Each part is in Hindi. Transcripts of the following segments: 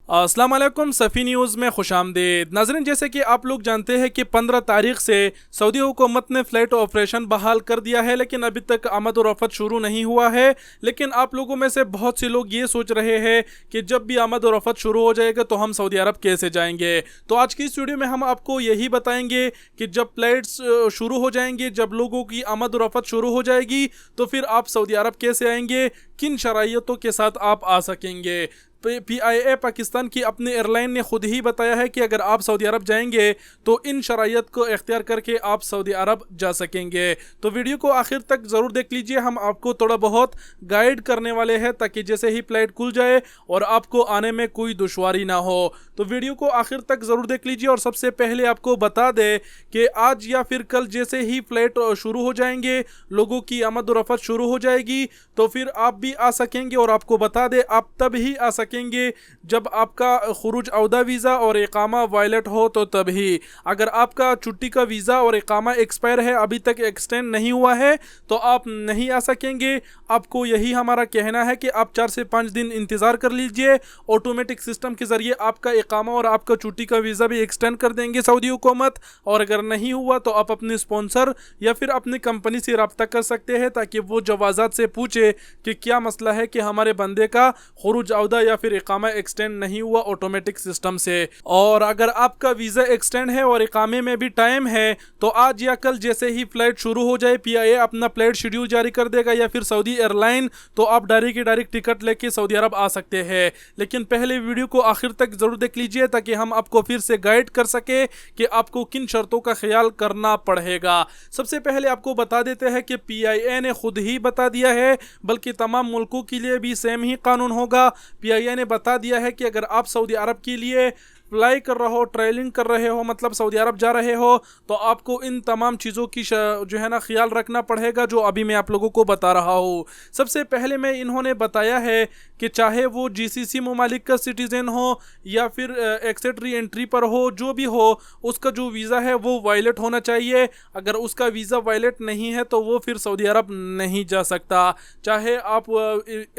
अस्सलाम वालेकुम, सफ़ी न्यूज़ में खुशामदीद। नाज़रीन, जैसे कि आप लोग जानते हैं कि 15 तारीख से सऊदी हुकूमत ने फ़्लाइट ऑपरेशन बहाल कर दिया है, लेकिन अभी तक आमद और रफ़त शुरू नहीं हुआ है। लेकिन आप लोगों में से बहुत से लोग ये सोच रहे हैं कि जब भी आमद और रफ़त शुरू हो जाएगा तो हम सऊदी अरब कैसे जाएंगे। तो आज की इस वीडियो में हम आपको यही बताएंगे कि जब फ़्लाइट्स शुरू हो जाएंगे, जब लोगों की आमद और रफ़त शुरू हो जाएगी, तो फिर आप सऊदी अरब कैसे आएंगे, किन शराइतों के साथ आप आ सकेंगे। PIA पाकिस्तान की अपनी एयरलाइन ने खुद ही बताया है कि अगर आप सऊदी अरब जाएंगे तो इन शराइत को इख्तियार करके आप सऊदी अरब जा सकेंगे। तो वीडियो को आखिर तक ज़रूर देख लीजिए, हम आपको थोड़ा बहुत गाइड करने वाले हैं ताकि जैसे ही फ्लाइट खुल जाए और आपको आने में कोई दुश्वारी ना हो। तो वीडियो को आखिर तक ज़रूर देख लीजिए। और सबसे पहले आपको बता दें कि आज या फिर कल जैसे ही फ्लाइट शुरू हो जाएंगे, लोगों की आमद और रफ़त शुरू हो जाएगी, तो फिर आप भी आ सकेंगे। और आपको बता दें, आप तब ही आ सकेंगे जब आपका खुरूज अवदा वीज़ा और इकामा वायलेट हो, तो तभी। अगर आपका छुट्टी का वीज़ा और इकामा एक्सपायर है, अभी तक एक्सटेंड नहीं हुआ है, तो आप नहीं आ सकेंगे। आपको यही हमारा कहना है कि आप 4 से 5 दिन इंतज़ार कर लीजिए। ऑटोमेटिक सिस्टम के ज़रिए आपका इकामा और आपका छुट्टी का वीज़ा भी एक्सटेंड कर देंगे सऊदी हुकूमत। और अगर नहीं हुआ तो आप अपने स्पॉन्सर या फिर अपनी कंपनी से रब्ता कर सकते हैं ताकि वो जवाज़ात से पूछे कि क्या मसला है कि हमारे बंदे का खुरूज अवदा या फिर इकामा एक्सटेंड नहीं हुआ ऑटोमेटिक सिस्टम से। और अगर आपका वीज़ा एक्सटेंड है और इकामे में भी टाइम है, तो आज या कल जैसे ही फ्लाइट शुरू हो जाए, PIA अपना फ्लाइट शेड्यूल जारी कर देगा या फिर सऊदी एयरलाइन, तो आप डायरेक्ट टिकट लेके सऊदी अरब आ सकते हैं। लेकिन पहले वीडियो को आखिर तक ज़रूर देख लीजिए ताकि हम आपको फिर से गाइड कर सके कि आपको किन शर्तों का ख्याल करना पड़ेगा। सबसे पहले आपको बता देते हैं कि PIA ने खुद ही बता दिया है, बल्कि तमाम मुल्कों के लिए भी सेम ही कानून होगा। PIA ने बता दिया है कि अगर आप सऊदी अरब के लिए फ्लाई कर रहे हो, ट्रेवलिंग कर रहे हो, मतलब सऊदी अरब जा रहे हो, तो आपको इन तमाम चीज़ों की जो है ना ख्याल रखना पड़ेगा, जो अभी मैं आप लोगों को बता रहा हूँ। सबसे पहले में इन्होंने बताया है कि चाहे वो GCC ममालिक का सिटीज़न हो या फिर एक्सेट री एंट्री पर हो, जो भी हो, उसका जो वीज़ा है वो वायलेट होना चाहिए। अगर उसका वीज़ा वायलेट नहीं है तो वो फिर सऊदी अरब नहीं जा सकता। चाहे आप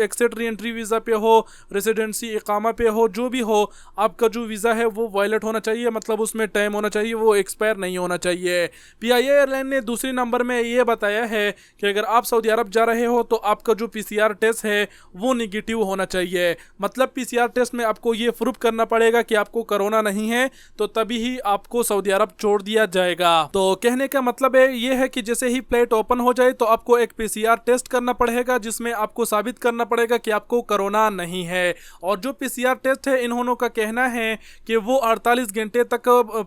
एक्सेट री एंट्री वीज़ा पे हो, रेसिडेंसी इकामा पे हो, जो भी हो, आपका जो वीज़ा है वो वायलेट होना चाहिए, मतलब उसमें टाइम होना चाहिए, वो एक्सपायर नहीं होना चाहिए। PIA एयरलाइन ने दूसरी नंबर में ये बताया है कि अगर आप सऊदी अरब जा रहे हो तो आपका जो PCR टेस्ट है वो निगेटिव होना चाहिए। मतलब PCR टेस्ट में आपको ये प्रूफ करना पड़ेगा कि आपको कोरोना नहीं है, तो तभी ही आपको सऊदी अरब छोड़ दिया जाएगा। तो कहने का मतलब ये है कि जैसे ही फ्लाइट ओपन हो जाए तो आपको एक PCR टेस्ट करना पड़ेगा, जिसमें आपको साबित करना पड़ेगा कि आपको कोरोना नहीं है। और जो PCR टेस्ट है, इन्होंने का कहना है कि वो 48 घंटे तक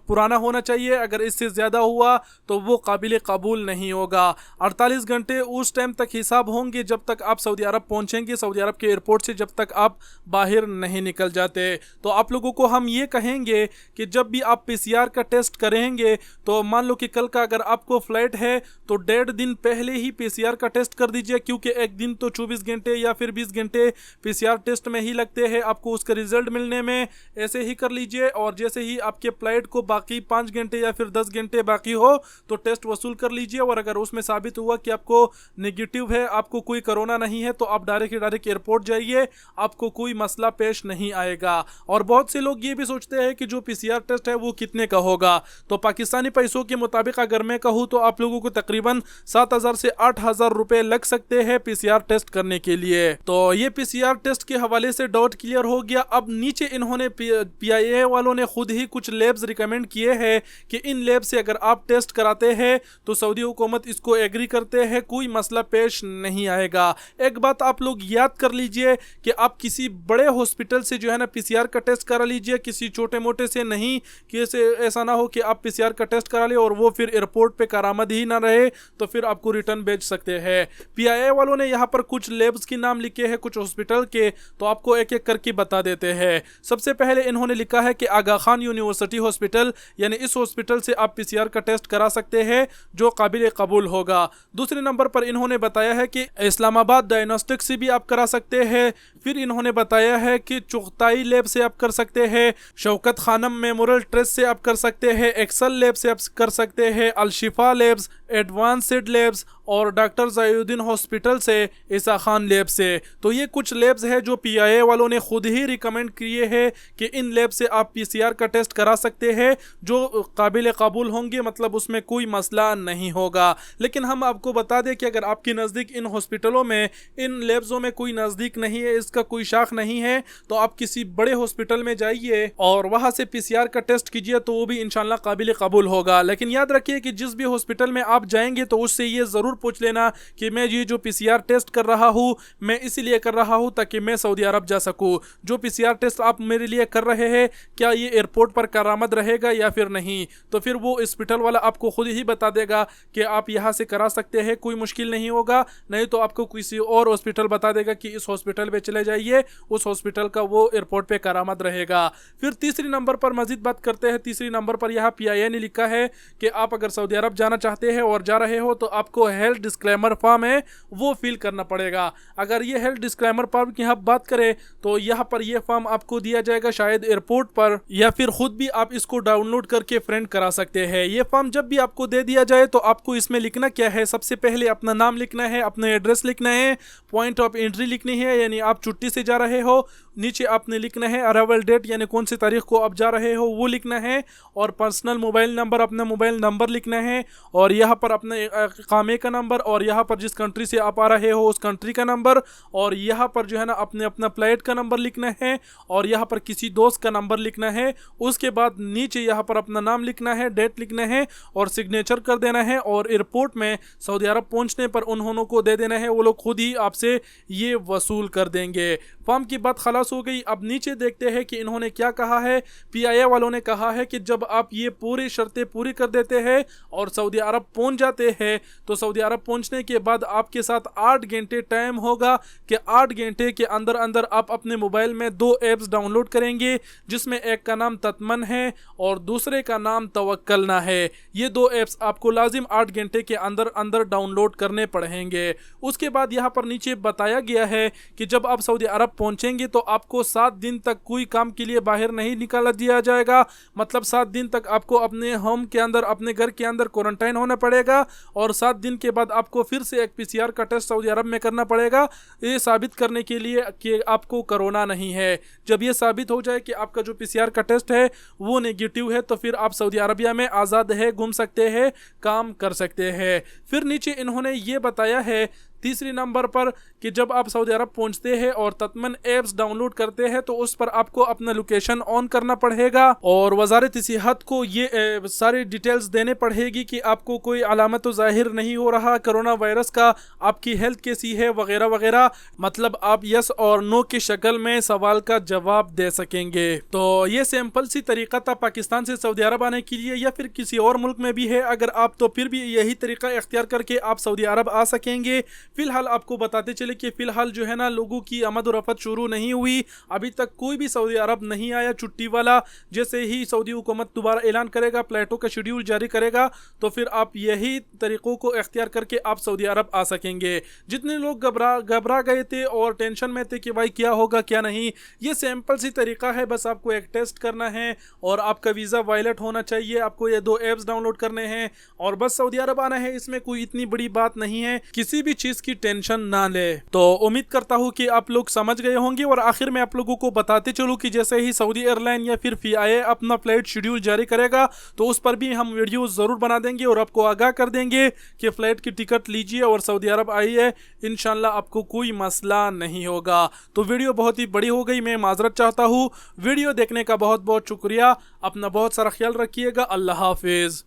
पुराना होना चाहिए। अगर इससे ज़्यादा हुआ तो वो काबिल कबूल नहीं होगा। 48 घंटे उस टाइम तक हिसाब होंगे जब तक आप सऊदी अरब पहुंचेंगे, सऊदी अरब के एयरपोर्ट से, जब तक आप बाहर नहीं निकल जाते। तो आप लोगों को हम ये कहेंगे कि जब भी आप PCR का टेस्ट करेंगे, तो मान लो कि कल का अगर आपको फ्लाइट है तो 1.5 दिन पहले ही PCR का टेस्ट कर दीजिए, क्योंकि एक दिन तो 24 घंटे या फिर 20 घंटे PCR टेस्ट में ही लगते हैं आपको उसका रिजल्ट मिलने में। ऐसे ही कर लीजिए। और जैसे ही आपके फ्लाइट को बाकी 5 घंटे या फिर 10 घंटे बाकी हो तो टेस्ट वसूल कर लीजिए। और अगर उसमें साबित हुआ कि आपको नेगेटिव है, आपको कोई कोरोना नहीं है, तो आप डायरेक्ट एयरपोर्ट जाइए, आपको कोई मसला पेश नहीं आएगा। और बहुत से लोग ये भी सोचते हैं कि जो PCR टेस्ट है वो कितने का होगा। तो पाकिस्तानी पैसों के मुताबिक अगर मैं कहूँ तो आप लोगों को तकरीबन 7,000 से 8,000 रुपए लग सकते हैं PCR टेस्ट करने के लिए। तो ये PCR टेस्ट के हवाले से डाउट क्लियर हो गया। अब नीचे इन्होंने PIA वालों ने खुद ही कुछ लैब्स रिकमेंड किए हैं कि इन लैब से अगर आप टेस्ट कराते हैं तो सऊदी हुकूमत इसको एग्री करते हैं, कोई मसला पेश नहीं आएगा। एक बात आप लोग याद कर लीजिए कि आप किसी बड़े हॉस्पिटल से जो है ना PCR का टेस्ट करा लीजिए, किसी छोटे मोटे से नहीं, कि ऐसा ना हो कि आप PCR का टेस्ट करा ले और वो फिर एयरपोर्ट पे करामद ही ना रहे, तो फिर आपको रिटर्न भेज सकते हैं। PIA वालों ने यहाँ पर कुछ लैब्स के नाम लिखे हैं, कुछ हॉस्पिटल के, तो आपको एक एक करके बता देते हैं। सबसे पहले इन्होंने लिखा है है कि आगा खान यूनिवर्सिटी हॉस्पिटल यानी इस हॉस्पिटल से आप पीसीआर का टेस्ट करा सकते हैं जो काबिल कबूल होगा। दूसरे नंबर पर इन्होंने बताया है कि इस्लामाबाद डायग्नोस्टिक से भी आप करा सकते हैं। फिर इन्होंने बताया है कि चुगताई लैब से आप कर सकते हैं, शौकत खानम मेमोरियल ट्रस्ट से आप कर सकते हैं, एक्सल लैब से आप कर सकते हैं, अलशिफा लैब्स, एडवांस्ड लैब्स और डॉक्टर ज़ाहिउद्दीन हॉस्पिटल से ईसा खान लैब से। तो ये कुछ लैब्स है जो पीआईए वालों ने खुद ही रिकमेंड किए हैं कि इन लैब से आप पीसीआर का टेस्ट करा सकते हैं जो काबिल कबूल होंगे, मतलब उसमें कोई मसला नहीं होगा। लेकिन हम आपको बता दें कि अगर आपके नज़दीक इन हॉस्पिटलों में, इन लैब्सों में कोई नज़दीक नहीं है, इसका कोई शाख नहीं है, तो आप किसी बड़े हॉस्पिटल में जाइए और वहाँ से पीसीआर का टेस्ट कीजिए, तो वो भी इंशाल्लाह काबिल कबूल होगा। लेकिन याद रखिए कि जिस भी हॉस्पिटल में आप जाएंगे तो उससे ये ज़रूर पूछ लेना कि मैं ये जो पीसीआर टेस्ट कर रहा हूँ मैं इसीलिए कर रहा हूँ ताकि मैं सऊदी अरब जा सकूँ। जो पीसीआर टेस्ट आप मेरे लिए कर रहे हैं क्या ये एयरपोर्ट पर करामद रहेगा या फिर नहीं, तो फिर वो हॉस्पिटल वाला आपको खुद ही बता देगा कि आप यहाँ से करा सकते हैं, कोई मुश्किल नहीं होगा। नहीं तो आपको किसी और हॉस्पिटल बता देगा कि इस हॉस्पिटल पे चले जाइए, उस हॉस्पिटल का वो एयरपोर्ट पे करामद रहेगा। फिर तीसरी नंबर पर मजीद बात करते हैं। तीसरी नंबर पर यहाँ पीआईए ने लिखा है कि आप अगर सऊदी अरब जाना चाहते हैं और जा रहे हो तो आपको हेल्थ डिस्क्लेमर फॉर्म है वो फिल करना पड़ेगा। अगर ये हेल्थ डिस्क्लेमर फॉर्म की हम बात करें तो यहाँ पर ये फॉर्म आपको दिया जाएगा शायद एयरपोर्ट पर, या फिर खुद भी आप इसको डाउनलोड करके प्रिंट करा सकते हैं। ये फॉर्म जब भी आपको दे दिया जाए तो आपको इसमें लिखना क्या है, सबसे पहले अपना नाम लिखना है, अपना एड्रेस लिखना है, पॉइंट ऑफ एंट्री लिखनी है यानी आप छुट्टी से जा रहे हो, नीचे आपने लिखना है अराइवल डेट यानी कौन सी तारीख को आप जा रहे हो वो लिखना है, और पर्सनल मोबाइल नंबर, अपना मोबाइल नंबर लिखना है, और यहाँ पर अपने कामे का नंबर, और यहाँ पर जिस कंट्री से आप आ रहे हो उस कंट्री का नंबर, और यहाँ पर जो है ना अपने अपना फ्लाइट का नंबर लिखना है, और यहाँ पर किसी दोस्त का नंबर लिखना है। उसके बाद नीचे यहाँ पर अपना नाम लिखना है, डेट लिखना है और सिग्नेचर कर देना है, और एयरपोर्ट में सऊदी अरब पहुँचने पर उन्होंने को दे देना है, वो लोग खुद ही आपसे ये वसूल कर देंगे। फॉर्म की बात खलास हो गई। अब नीचे देखते हैं कि इन्होंने क्या कहा है। पीआईए वालों ने कहा है कि जब आप ये पूरी शर्तें पूरी कर देते हैं और सऊदी अरब पहुंच जाते हैं तो सऊदी अरब पहुंचने के बाद आपके साथ 8 घंटे टाइम होगा कि 8 घंटे के अंदर अंदर आप अपने मोबाइल में 2 ऐप्स डाउनलोड करेंगे, जिसमें एक का नाम तत्मन है और दूसरे का नाम तवक्कलना है। ये 2 ऐप्स आपको लाजिम 8 घंटे के अंदर अंदर डाउनलोड करने पड़ेंगे। उसके बाद यहाँ पर नीचे बताया गया है कि जब आप सऊदी अरब पहुंचेंगे तो आपको 7 दिन तक कोई काम के लिए बाहर नहीं निकाला दिया जाएगा, मतलब 7 दिन तक आपको अपने होम के अंदर, अपने घर के अंदर क्वारंटाइन होना पड़ेगा, और 7 दिन के बाद आपको फिर से एक पीसीआर का टेस्ट सऊदी अरब में करना पड़ेगा, ये साबित करने के लिए कि आपको कोरोना नहीं है। जब ये साबित हो जाए कि आपका जो पीसीआर का टेस्ट है वो नेगेटिव है तो फिर आप सऊदी अरबिया में आज़ाद है, घूम सकते हैं, काम कर सकते हैं। फिर नीचे इन्होंने ये बताया है तीसरी नंबर पर कि जब आप सऊदी अरब पहुंचते हैं और तत्मन ऐप्स डाउनलोड करते हैं तो उस पर आपको अपना लोकेशन ऑन करना पड़ेगा, और वजारत सेहत को ये सारी डिटेल्स देने पड़ेगी कि आपको कोई अलामत ज़ाहिर नहीं हो रहा कोरोना वायरस का, आपकी हेल्थ कैसी है वगैरह वगैरह, मतलब आप यस और नो की शक्ल में सवाल का जवाब दे सकेंगे। तो ये सिंपल सी तरीका था पाकिस्तान से सऊदी अरब आने के लिए, या फिर किसी और मुल्क में भी है अगर आप, तो फिर भी यही तरीका इख्तियार करके आप सऊदी अरब आ सकेंगे। फिलहाल आपको बताते चले कि फिलहाल जो है ना लोगों की आमद और रफ्त शुरू नहीं हुई, अभी तक कोई भी सऊदी अरब नहीं आया छुट्टी वाला। जैसे ही सऊदी हुकूमत दोबारा ऐलान करेगा, फ्लाइटों का शेड्यूल जारी करेगा, तो फिर आप यही तरीक़ों को इख्तियार करके आप सऊदी अरब आ सकेंगे। जितने लोग घबरा गए थे और टेंशन में थे कि भाई क्या होगा क्या नहीं, ये सिंपल सी तरीका है, बस आपको एक टेस्ट करना है और आपका वीज़ा वैलिड होना चाहिए, आपको ये 2 ऐप्स डाउनलोड करने हैं और बस सऊदी अरब आना है। इसमें कोई इतनी बड़ी बात नहीं है, किसी भी चीज़ की टेंशन ना ले। तो उम्मीद करता हूँ कि आप लोग समझ गए होंगे। और आखिर में आप लोगों को बताते चलूँ कि जैसे ही सऊदी एयरलाइन या फिर पीआईए अपना फ्लाइट शेड्यूल जारी करेगा तो उस पर भी हम वीडियो ज़रूर बना देंगे और आपको आगाह कर देंगे कि फ़्लाइट की टिकट लीजिए और सऊदी अरब आइए, इंशाल्लाह आपको कोई मसला नहीं होगा। तो वीडियो बहुत ही बड़ी हो गई, मैं माजरत चाहता हूँ। वीडियो देखने का बहुत बहुत शुक्रिया, अपना बहुत सारा ख्याल रखिएगा। अल्लाह हाफिज़।